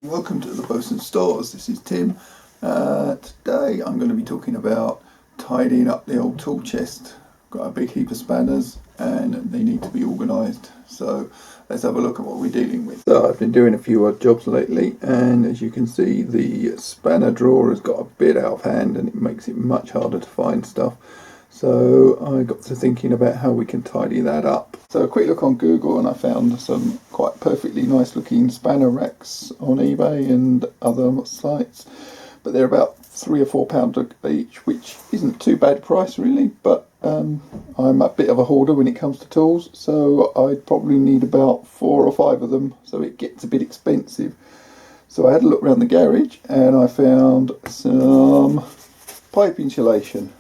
Welcome to the Bosun Stores. This is Tim. Today I'm going to be talking about tidying up the old tool chest. Got a big heap of spanners and they need to be organised. So let's have a look at what we're dealing with. So I've been doing a few odd jobs lately, and as you can see, the spanner drawer has got a bit out of hand and it makes it much harder to find stuff. So I got to thinking about how we can tidy that up. So a quick look on Google and I found some quite perfectly nice looking spanner racks on eBay and other sites, but they're about £3 or £4 each, which isn't too bad price really, but I'm a bit of a hoarder when it comes to tools, so I'd probably need about 4 or 5 of them, so it gets a bit expensive. So I had a look around the garage and I found some pipe insulation,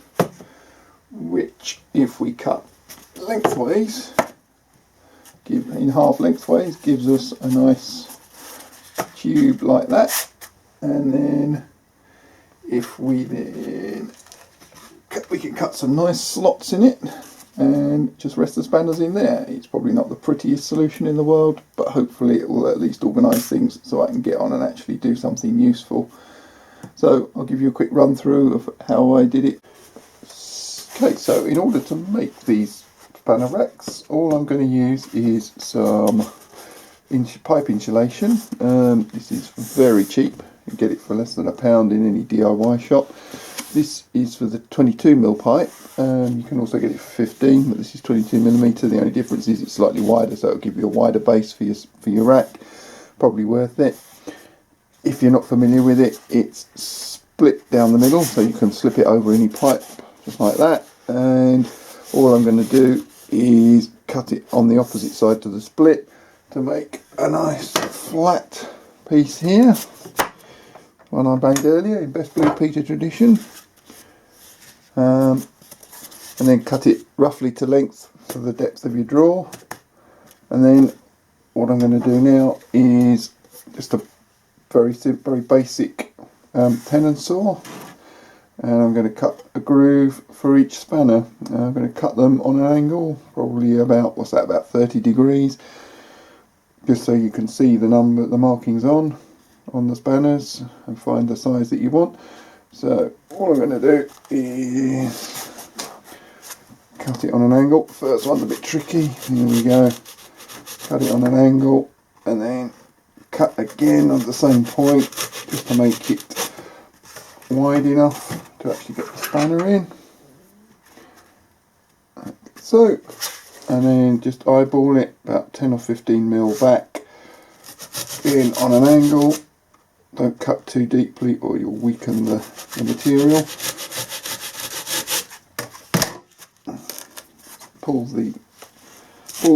which if we cut lengthways, in half lengthways, gives us a nice tube like that. And then if we can cut some nice slots in it and just rest the spanners in there. It's probably not the prettiest solution in the world, but hopefully it will at least organise things so I can get on and actually do something useful. So I'll give you a quick run through of how I did it. Okay, so in order to make these spanner racks, all I'm going to use is some pipe insulation. This is very cheap. You can get it for less than £1 in any DIY shop. This is for the 22mm pipe. You can also get it for 15, but this is 22mm. The only difference is it's slightly wider, so it'll give you a wider base for your rack. Probably worth it. If you're not familiar with it, it's split down the middle, so you can slip it over any pipe just like that. And all I'm going to do is cut it on the opposite side to the split to make a nice flat piece here. One I made earlier in Best Blue Peter tradition, and then cut it roughly to length for the depth of your drawer. And then what I'm going to do now is just a very basic tenon saw, and I'm going to cut a groove for each spanner. I'm going to cut them on an angle, probably about, about 30 degrees, just so you can see the markings on the spanners and find the size that you want. So all I'm going to do is cut it on an angle. First one's a bit tricky. Here we go. Cut it on an angle and then cut again on the same point just to make it wide enough to actually get the spanner in. Like so, and then just eyeball it about 10 or 15mm back in on an angle. Don't cut too deeply or you'll weaken the material. Pull the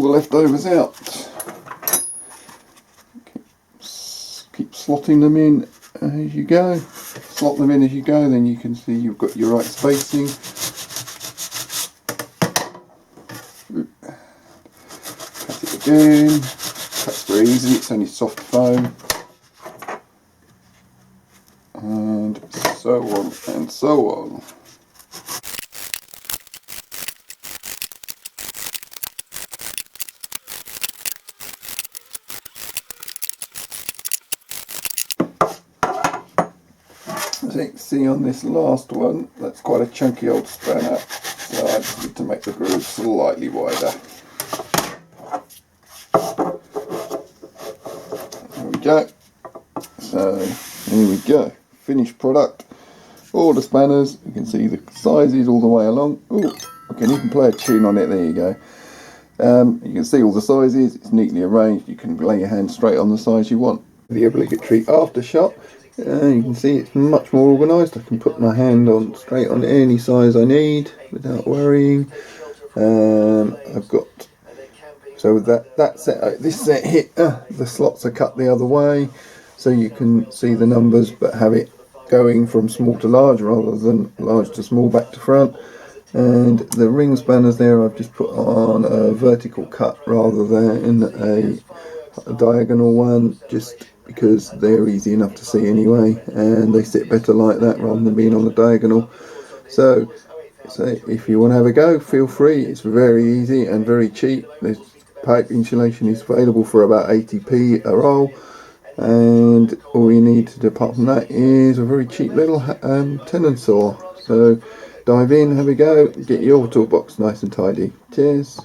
leftovers out. Keep slotting them in as you go. Slot them in as you go, then you can see you've got your right spacing. Cut it again. Cuts very easily, it's only soft foam. And so on and so on. As you can see on this last one, that's quite a chunky old spanner, so I just need to make the groove slightly wider. There we go. So here we go. Finished product. All the spanners, you can see the sizes all the way along. Oh, I can even play a tune on it, there you go. You can see all the sizes, it's neatly arranged, you can lay your hand straight on the size you want. The obligatory after shot, you can see it's much more organised. I can put my hand on straight on any size I need without worrying. I've got, so with that set, this set here, the slots are cut the other way, so you can see the numbers but have it going from small to large rather than large to small back to front. And the ring spanners there I've just put on a vertical cut rather than a diagonal one, just because they're easy enough to see anyway, and they sit better like that rather than being on the diagonal. So if you want to have a go, feel free. It's very easy and very cheap. This pipe insulation is available for about 80p a roll. and all you need to do apart from that is a very cheap little tenon saw. So dive in, have a go, get your toolbox nice and tidy. Cheers.